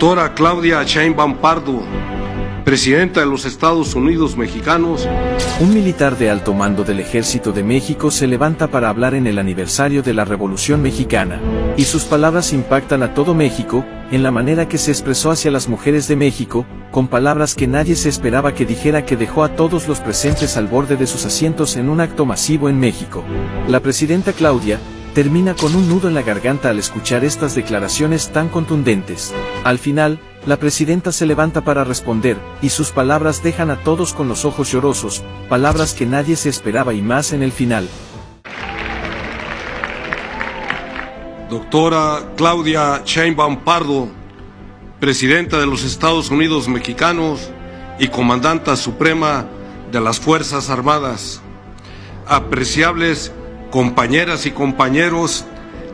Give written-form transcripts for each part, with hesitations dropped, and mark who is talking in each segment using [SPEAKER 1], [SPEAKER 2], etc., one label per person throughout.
[SPEAKER 1] Doctora Claudia Sheinbaum Pardo, Presidenta de los Estados Unidos Mexicanos.
[SPEAKER 2] Un militar de alto mando del Ejército de México se levanta para hablar en el aniversario de la Revolución Mexicana, y sus palabras impactan a todo México, en la manera que se expresó hacia las mujeres de México, con palabras que nadie se esperaba que dijera, que dejó a todos los presentes al borde de sus asientos en un acto masivo en México. La presidenta Claudia termina con un nudo en la garganta al escuchar estas declaraciones tan contundentes. Al final, la presidenta se levanta para responder, y sus palabras dejan a todos con los ojos llorosos, palabras que nadie se esperaba y más en el final.
[SPEAKER 1] Doctora Claudia Sheinbaum Pardo, Presidenta de los Estados Unidos Mexicanos y Comandanta Suprema de las Fuerzas Armadas. Apreciables compañeras y compañeros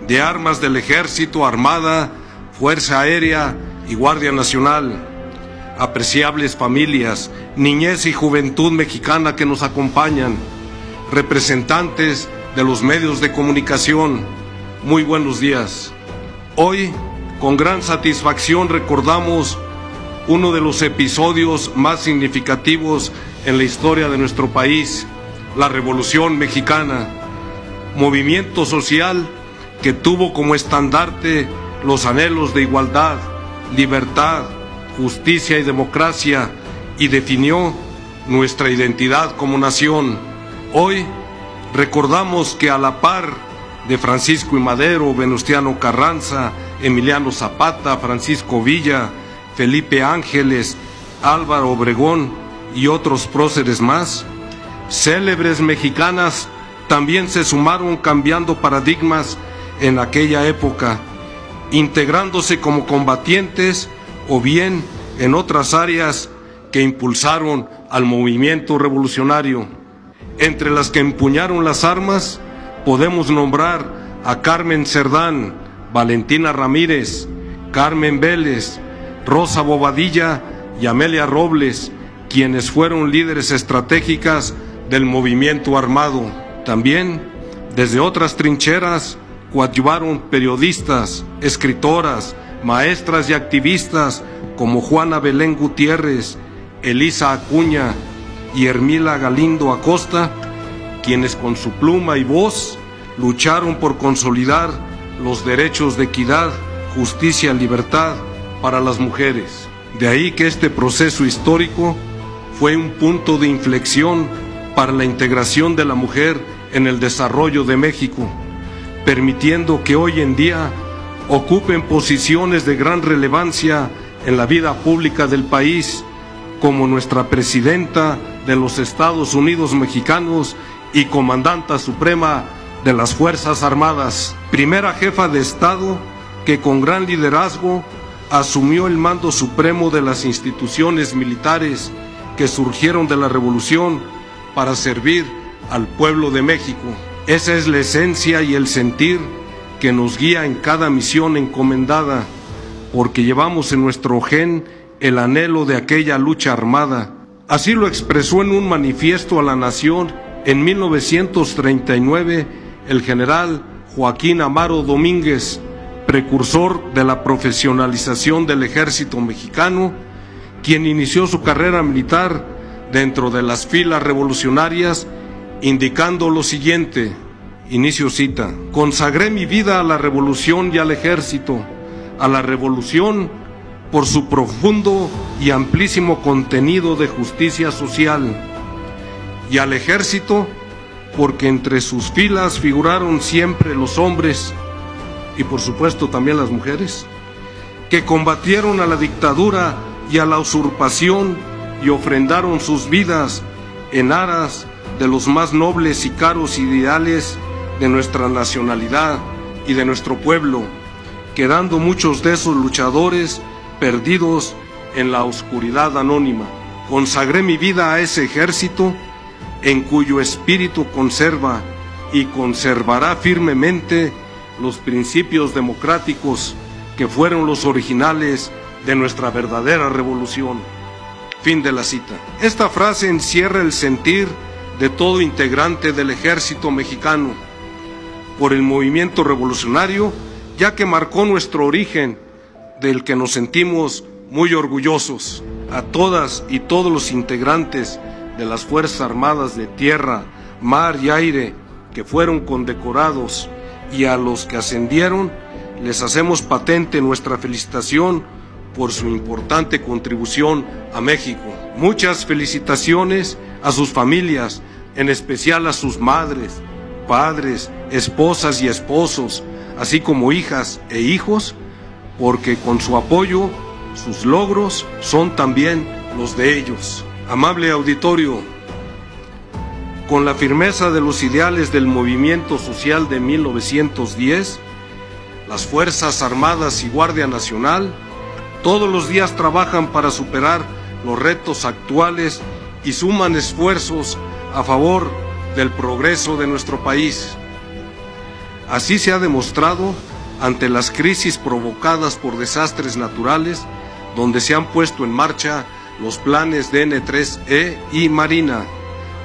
[SPEAKER 1] de armas del Ejército, Armada, Fuerza Aérea y Guardia Nacional, apreciables familias, niñez y juventud mexicana que nos acompañan, representantes de los medios de comunicación, muy buenos días. Hoy, con gran satisfacción, recordamos uno de los episodios más significativos en la historia de nuestro país, la Revolución Mexicana, movimiento social que tuvo como estandarte los anhelos de igualdad, libertad, justicia y democracia, y definió nuestra identidad como nación. Hoy recordamos que a la par de Francisco I. Madero, Venustiano Carranza, Emiliano Zapata, Francisco Villa, Felipe Ángeles, Álvaro Obregón y otros próceres más, célebres mexicanas también se sumaron cambiando paradigmas en aquella época, integrándose como combatientes o bien en otras áreas que impulsaron al movimiento revolucionario. Entre las que empuñaron las armas podemos nombrar a Carmen Cerdán, Valentina Ramírez, Carmen Vélez, Rosa Bobadilla y Amelia Robles, quienes fueron líderes estratégicas del movimiento armado. También, desde otras trincheras, coadyuvaron periodistas, escritoras, maestras y activistas como Juana Belén Gutiérrez, Elisa Acuña y Hermila Galindo Acosta, quienes con su pluma y voz lucharon por consolidar los derechos de equidad, justicia y libertad para las mujeres. De ahí que este proceso histórico fue un punto de inflexión para la integración de la mujer en el desarrollo de México, permitiendo que hoy en día ocupen posiciones de gran relevancia en la vida pública del país, como nuestra Presidenta de los Estados Unidos Mexicanos y Comandanta Suprema de las Fuerzas Armadas, primera jefa de Estado que con gran liderazgo asumió el mando supremo de las instituciones militares que surgieron de la Revolución para servir al pueblo de México. Esa es la esencia y el sentir que nos guía en cada misión encomendada, porque llevamos en nuestro gen el anhelo de aquella lucha armada. Así lo expresó en un manifiesto a la nación en 1939 el general Joaquín Amaro Domínguez, precursor de la profesionalización del ejército mexicano, quien inició su carrera militar dentro de las filas revolucionarias, indicando lo siguiente, inicio cita: consagré mi vida a la revolución y al ejército, a la revolución por su profundo y amplísimo contenido de justicia social, y al ejército porque entre sus filas figuraron siempre los hombres, y por supuesto también las mujeres, que combatieron a la dictadura y a la usurpación y ofrendaron sus vidas en aras de los más nobles y caros ideales de nuestra nacionalidad y de nuestro pueblo, quedando muchos de esos luchadores perdidos en la oscuridad anónima. Consagré mi vida a ese ejército en cuyo espíritu conserva y conservará firmemente los principios democráticos que fueron los originales de nuestra verdadera revolución. Fin de la cita. Esta frase encierra el sentir de todo integrante del ejército mexicano por el movimiento revolucionario, ya que marcó nuestro origen, del que nos sentimos muy orgullosos. A todas y todos los integrantes de las Fuerzas Armadas de Tierra, Mar y Aire que fueron condecorados y a los que ascendieron, les hacemos patente nuestra felicitación por su importante contribución a México. Muchas felicitaciones a sus familias, en especial a sus madres, padres, esposas y esposos, así como hijas e hijos, porque con su apoyo, sus logros son también los de ellos. Amable auditorio, con la firmeza de los ideales del movimiento social de 1910, las Fuerzas Armadas y Guardia Nacional todos los días trabajan para superar los retos actuales y suman esfuerzos a favor del progreso de nuestro país. Así se ha demostrado ante las crisis provocadas por desastres naturales, donde se han puesto en marcha los planes de N3E y Marina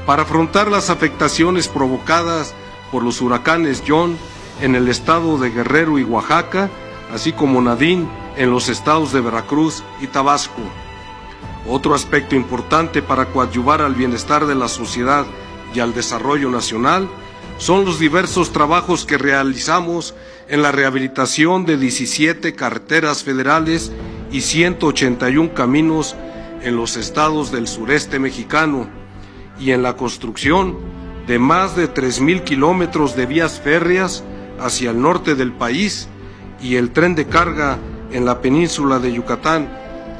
[SPEAKER 1] para afrontar las afectaciones provocadas por los huracanes John en el estado de Guerrero y Oaxaca, así como Nadine en los estados de Veracruz y Tabasco. Otro aspecto importante para coadyuvar al bienestar de la sociedad y al desarrollo nacional son los diversos trabajos que realizamos en la rehabilitación de 17 carreteras federales y 181 caminos en los estados del sureste mexicano y en la construcción de más de 3,000 kilómetros de vías férreas hacia el norte del país y el tren de carga en la península de Yucatán,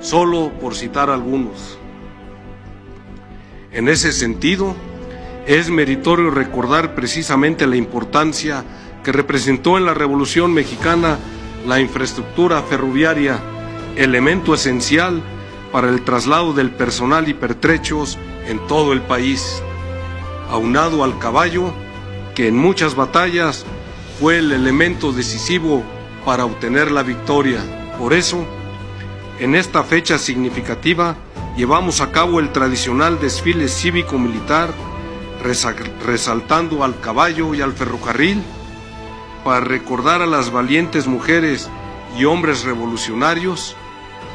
[SPEAKER 1] solo por citar algunos. En ese sentido, es meritorio recordar precisamente la importancia que representó en la Revolución Mexicana la infraestructura ferroviaria, elemento esencial para el traslado del personal y pertrechos en todo el país, aunado al caballo, que en muchas batallas fue el elemento decisivo para obtener la victoria. Por eso, en esta fecha significativa, llevamos a cabo el tradicional desfile cívico-militar, resaltando al caballo y al ferrocarril, para recordar a las valientes mujeres y hombres revolucionarios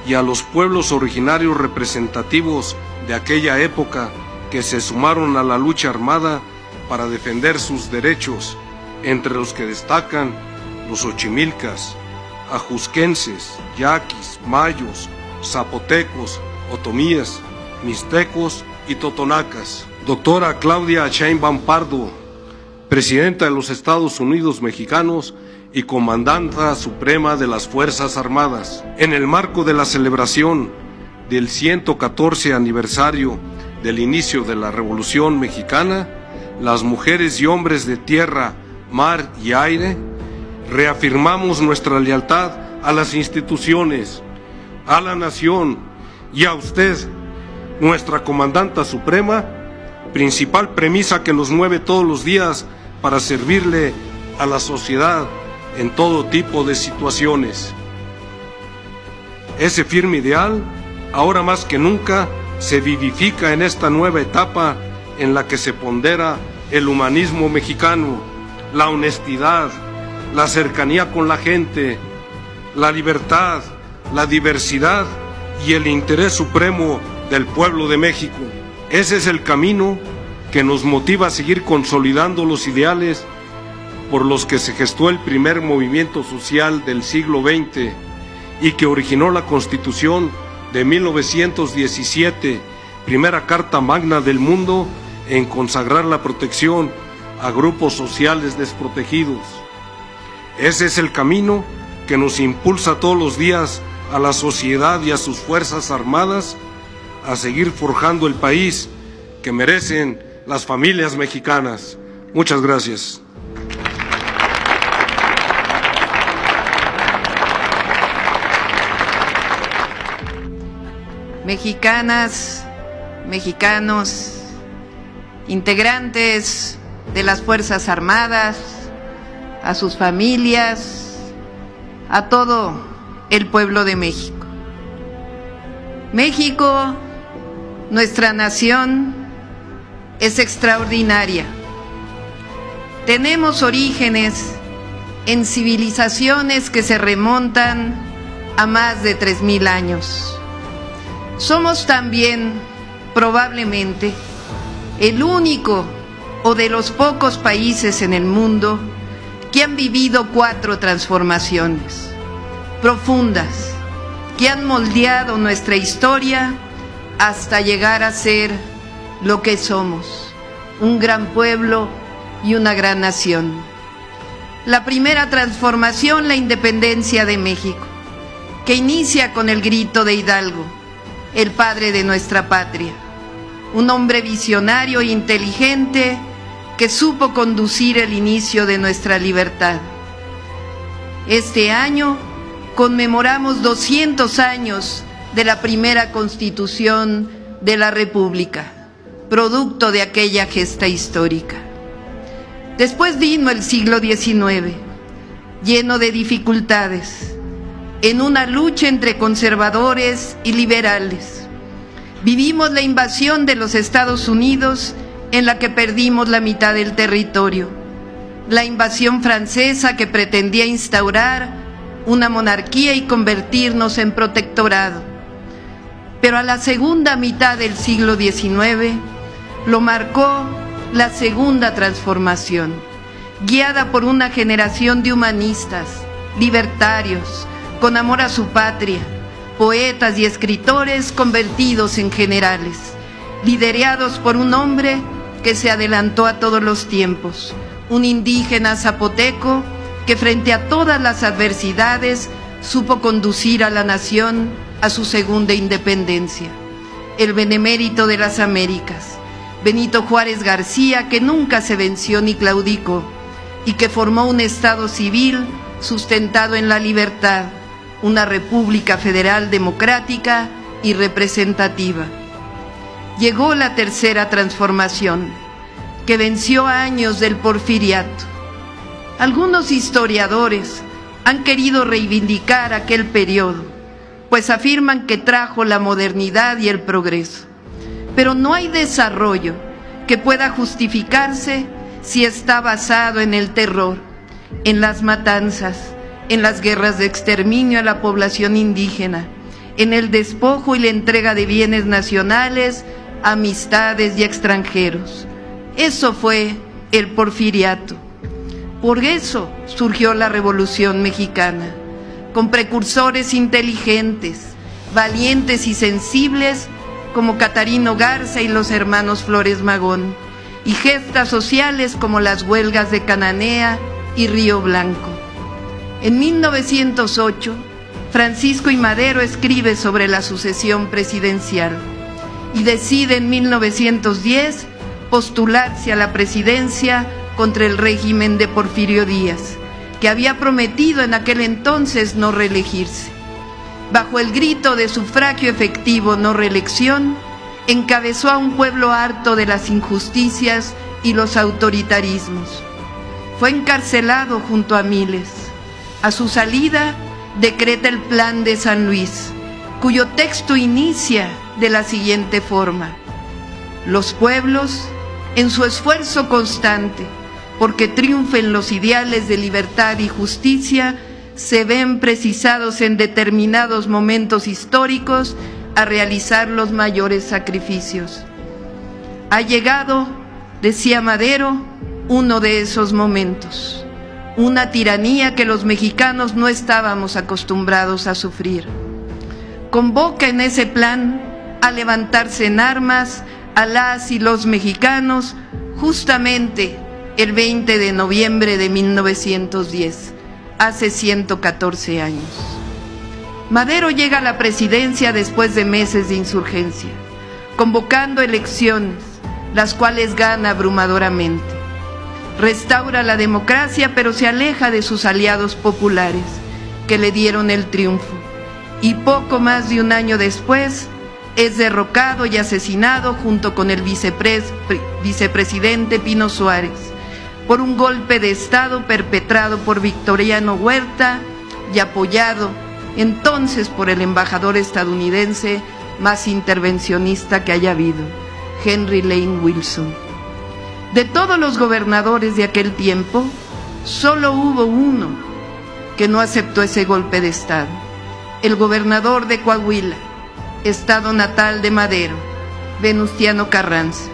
[SPEAKER 1] y a los pueblos originarios representativos de aquella época que se sumaron a la lucha armada para defender sus derechos, entre los que destacan los ochimilcas, ajusquenses, yaquis, mayos, zapotecos, otomíes, mixtecos y totonacas. Doctora Claudia Sheinbaum Pardo, Presidenta de los Estados Unidos Mexicanos y Comandanta Suprema de las Fuerzas Armadas. En el marco de la celebración del 114 aniversario del inicio de la Revolución Mexicana, las mujeres y hombres de tierra, mar y aire, reafirmamos nuestra lealtad a las instituciones, a la nación y a usted, nuestra Comandanta Suprema, principal premisa que nos mueve todos los días para servirle a la sociedad en todo tipo de situaciones. Ese firme ideal, ahora más que nunca, se vivifica en esta nueva etapa en la que se pondera el humanismo mexicano, la honestidad, la cercanía con la gente, la libertad, la diversidad y el interés supremo del pueblo de México. Ese es el camino que nos motiva a seguir consolidando los ideales por los que se gestó el primer movimiento social del siglo XX y que originó la Constitución de 1917, primera Carta Magna del mundo en consagrar la protección a grupos sociales desprotegidos. Ese es el camino que nos impulsa todos los días a la sociedad y a sus Fuerzas Armadas a seguir forjando el país que merecen las familias mexicanas. Muchas gracias.
[SPEAKER 3] Mexicanas, mexicanos, integrantes de las Fuerzas Armadas, a sus familias, a todo el pueblo de México. México, nuestra nación, es extraordinaria. Tenemos orígenes en civilizaciones que se remontan a más de 3000 años. Somos también, probablemente, el único o de los pocos países en el mundo que han vivido 4 transformaciones profundas, que han moldeado nuestra historia hasta llegar a ser lo que somos, un gran pueblo y una gran nación. La primera transformación, la independencia de México, que inicia con el grito de Hidalgo, el padre de nuestra patria, un hombre visionario e inteligente que supo conducir el inicio de nuestra libertad. Este año conmemoramos 200 años de la primera Constitución de la República, producto de aquella gesta histórica. Después vino el siglo XIX, lleno de dificultades, en una lucha entre conservadores y liberales. Vivimos la invasión de los Estados Unidos, en la que perdimos la mitad del territorio, la invasión francesa que pretendía instaurar una monarquía y convertirnos en protectorado. Pero a la segunda mitad del siglo XIX lo marcó la segunda transformación, guiada por una generación de humanistas, libertarios, con amor a su patria, poetas y escritores convertidos en generales, liderados por un hombre que se adelantó a todos los tiempos, un indígena zapoteco que frente a todas las adversidades supo conducir a la nación a su segunda independencia, el benemérito de las Américas, Benito Juárez García, que nunca se venció ni claudicó y que formó un Estado civil sustentado en la libertad, una república federal democrática y representativa. Llegó la tercera transformación, que venció a años del porfiriato. Algunos historiadores han querido reivindicar aquel periodo, pues afirman que trajo la modernidad y el progreso. Pero no hay desarrollo que pueda justificarse si está basado en el terror, en las matanzas, en las guerras de exterminio a la población indígena, en el despojo y la entrega de bienes nacionales, amistades y extranjeros. Eso fue el porfiriato. Por eso surgió la Revolución Mexicana, con precursores inteligentes, valientes y sensibles como Catarino Garza y los hermanos Flores Magón, y gestas sociales como las huelgas de Cananea y Río Blanco. En 1908, Francisco I. Madero escribe sobre la sucesión presidencial y decide en 1910 postularse a la presidencia contra el régimen de Porfirio Díaz, que había prometido en aquel entonces no reelegirse. Bajo el grito de sufragio efectivo, no reelección, encabezó a un pueblo harto de las injusticias y los autoritarismos. Fue encarcelado junto a miles. A su salida, decreta el Plan de San Luis, cuyo texto inicia de la siguiente forma: los pueblos, en su esfuerzo constante porque triunfen los ideales de libertad y justicia, se ven precisados en determinados momentos históricos a realizar los mayores sacrificios. Ha llegado, decía Madero, uno de esos momentos, una tiranía que los mexicanos no estábamos acostumbrados a sufrir. Convoca en ese plan a levantarse en armas a las y los mexicanos justamente el 20 de noviembre de 1910, hace 114 años. Madero llega a la presidencia después de meses de insurgencia, convocando elecciones, las cuales gana abrumadoramente. Restaura la democracia, pero se aleja de sus aliados populares, que le dieron el triunfo, y poco más de un año después es derrocado y asesinado junto con el vicepresidente Pino Suárez por un golpe de Estado perpetrado por Victoriano Huerta y apoyado entonces por el embajador estadounidense más intervencionista que haya habido, Henry Lane Wilson. De todos los gobernadores de aquel tiempo, solo hubo uno que no aceptó ese golpe de Estado, el gobernador de Coahuila, estado natal de Madero, Venustiano Carranza.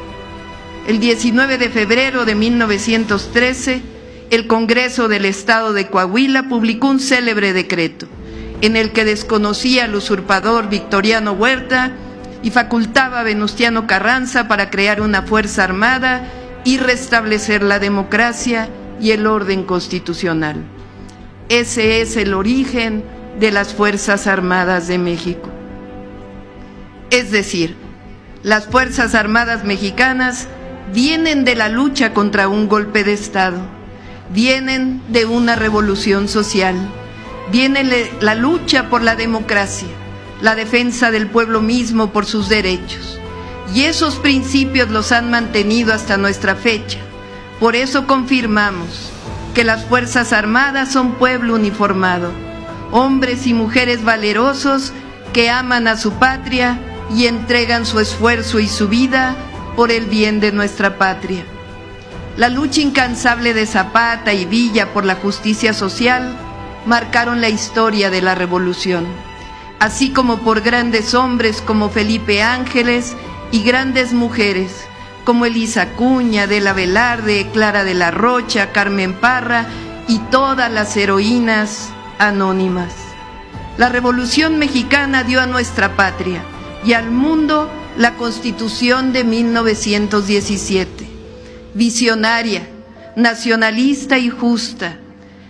[SPEAKER 3] El 19 de febrero de 1913, el Congreso del Estado de Coahuila publicó un célebre decreto en el que desconocía al usurpador Victoriano Huerta y facultaba a Venustiano Carranza para crear una fuerza armada y restablecer la democracia y el orden constitucional. Ese es el origen de las Fuerzas Armadas de México. Es decir, las Fuerzas Armadas mexicanas vienen de la lucha contra un golpe de Estado, vienen de una revolución social, viene la lucha por la democracia, la defensa del pueblo mismo por sus derechos. Y esos principios los han mantenido hasta nuestra fecha. Por eso confirmamos que las Fuerzas Armadas son pueblo uniformado, hombres y mujeres valerosos que aman a su patria y entregan su esfuerzo y su vida por el bien de nuestra patria. La lucha incansable de Zapata y Villa por la justicia social marcaron la historia de la revolución, así como por grandes hombres como Felipe Ángeles y grandes mujeres como Elisa Acuña, Adela Velarde, Clara de la Rocha, Carmen Parra y todas las heroínas anónimas. La Revolución Mexicana dio a nuestra patria y al mundo la Constitución de 1917, visionaria, nacionalista y justa,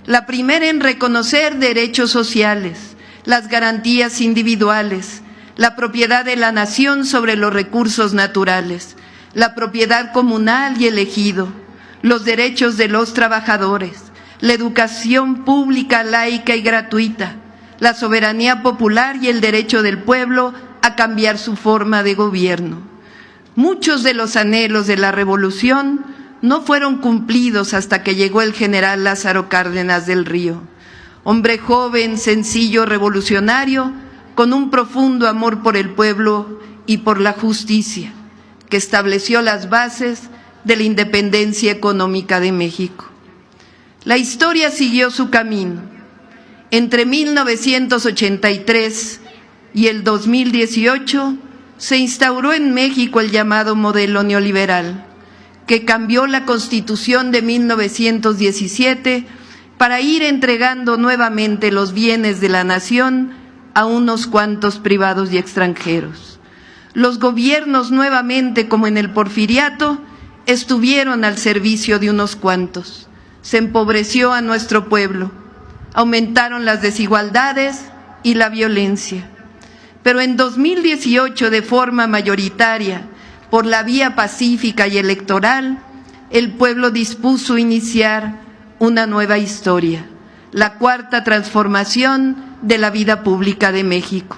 [SPEAKER 3] la primera en reconocer derechos sociales, las garantías individuales, la propiedad de la nación sobre los recursos naturales, la propiedad comunal y el ejido, los derechos de los trabajadores, la educación pública, laica y gratuita, la soberanía popular y el derecho del pueblo a cambiar su forma de gobierno. Muchos de los anhelos de la revolución no fueron cumplidos hasta que llegó el general Lázaro Cárdenas del Río, hombre joven, sencillo, revolucionario, con un profundo amor por el pueblo y por la justicia, que estableció las bases de la independencia económica de México. La historia siguió su camino. Entre 1983 y el 2018 se instauró en México el llamado modelo neoliberal, que cambió la Constitución de 1917 para ir entregando nuevamente los bienes de la nación a unos cuantos privados y extranjeros. Los gobiernos nuevamente, como en el Porfiriato, estuvieron al servicio de unos cuantos. Se empobreció a nuestro pueblo, aumentaron las desigualdades y la violencia. Pero en 2018, de forma mayoritaria, por la vía pacífica y electoral, el pueblo dispuso iniciar una nueva historia, la cuarta transformación de la vida pública de México.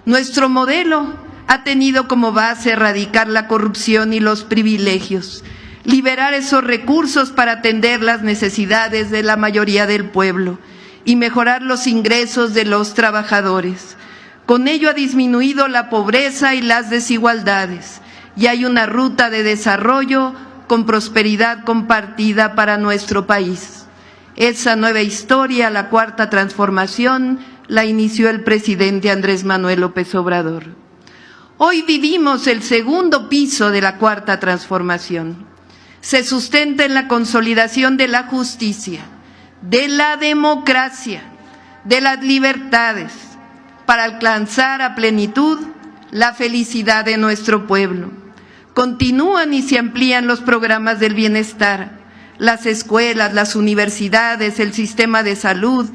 [SPEAKER 3] Nuestro modelo ha tenido como base erradicar la corrupción y los privilegios, liberar esos recursos para atender las necesidades de la mayoría del pueblo y mejorar los ingresos de los trabajadores. Con ello ha disminuido la pobreza y las desigualdades, y hay una ruta de desarrollo con prosperidad compartida para nuestro país. Esa nueva historia, la cuarta transformación, la inició el presidente Andrés Manuel López Obrador. Hoy vivimos el segundo piso de la cuarta transformación. Se sustenta en la consolidación de la justicia, de la democracia, de las libertades, para alcanzar a plenitud la felicidad de nuestro pueblo. Continúan y se amplían los programas del bienestar, las escuelas, las universidades, el sistema de salud.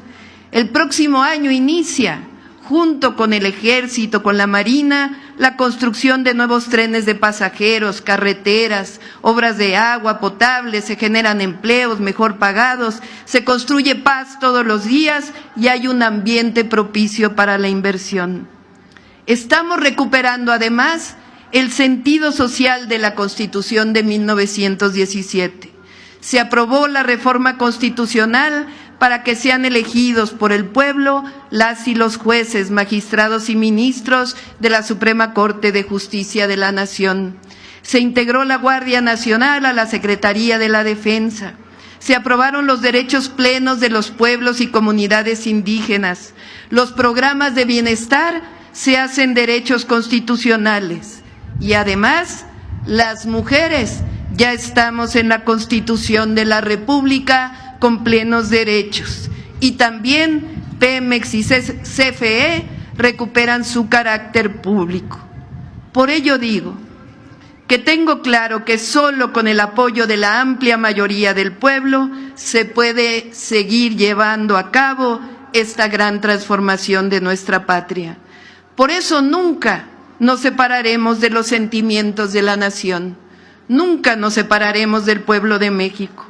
[SPEAKER 3] El próximo año inicia, junto con el Ejército, con la Marina, la construcción de nuevos trenes de pasajeros, carreteras, obras de agua potable, se generan empleos mejor pagados, se construye paz todos los días y hay un ambiente propicio para la inversión. Estamos recuperando además el sentido social de la Constitución de 1917. Se aprobó la reforma constitucional para que sean elegidos por el pueblo las y los jueces, magistrados y ministros de la Suprema Corte de Justicia de la Nación. Se integró la Guardia Nacional a la Secretaría de la Defensa. Se aprobaron los derechos plenos de los pueblos y comunidades indígenas. Los programas de bienestar se hacen derechos constitucionales. Y además, las mujeres ya estamos en la Constitución de la República con plenos derechos. Y también Pemex y CFE recuperan su carácter público. Por ello digo que tengo claro que solo con el apoyo de la amplia mayoría del pueblo se puede seguir llevando a cabo esta gran transformación de nuestra patria. Por eso nunca nos separaremos de los sentimientos de la nación, nunca nos separaremos del pueblo de México.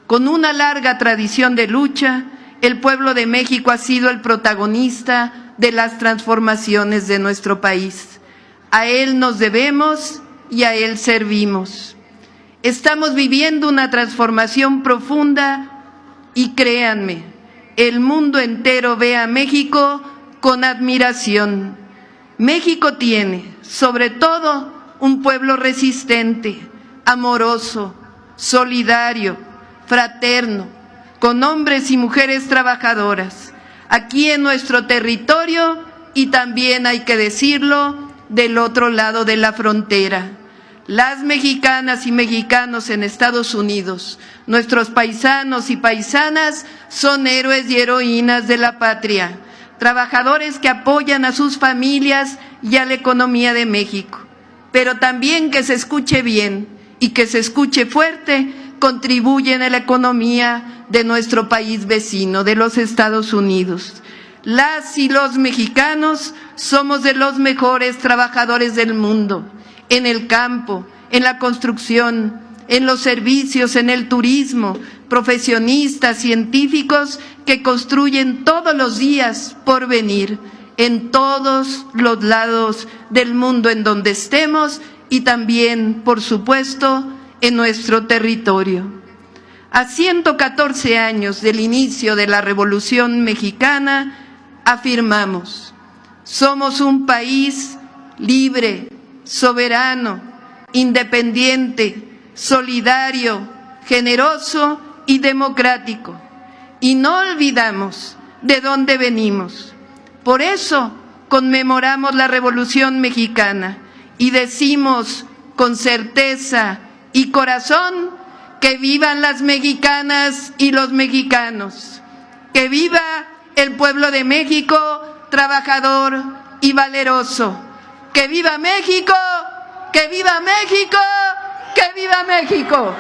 [SPEAKER 3] Con una larga tradición de lucha, el pueblo de México ha sido el protagonista de las transformaciones de nuestro país. A él nos debemos y a él servimos. Estamos viviendo una transformación profunda y créanme, el mundo entero ve a México con admiración. México tiene, sobre todo, un pueblo resistente, amoroso, solidario, fraterno, con hombres y mujeres trabajadoras, aquí en nuestro territorio y también, hay que decirlo, del otro lado de la frontera. Las mexicanas y mexicanos en Estados Unidos, nuestros paisanos y paisanas, son héroes y heroínas de la patria, trabajadores que apoyan a sus familias y a la economía de México, pero también, que se escuche bien y que se escuche fuerte, contribuyen a la economía de nuestro país vecino, de los Estados Unidos. Las y los mexicanos somos de los mejores trabajadores del mundo, en el campo, en la construcción, en los servicios, en el turismo, profesionistas, científicos que construyen todos los días por venir, en todos los lados del mundo en donde estemos y también, por supuesto, en nuestro territorio. A 114 años del inicio de la Revolución Mexicana, afirmamos: somos un país libre, soberano, independiente, solidario, generoso y democrático. Y no olvidamos de dónde venimos. Por eso conmemoramos la Revolución Mexicana y decimos con certeza y corazón que vivan las mexicanas y los mexicanos, que viva el pueblo de México trabajador y valeroso. ¡Que viva México! ¡Que viva México! ¡Que viva México!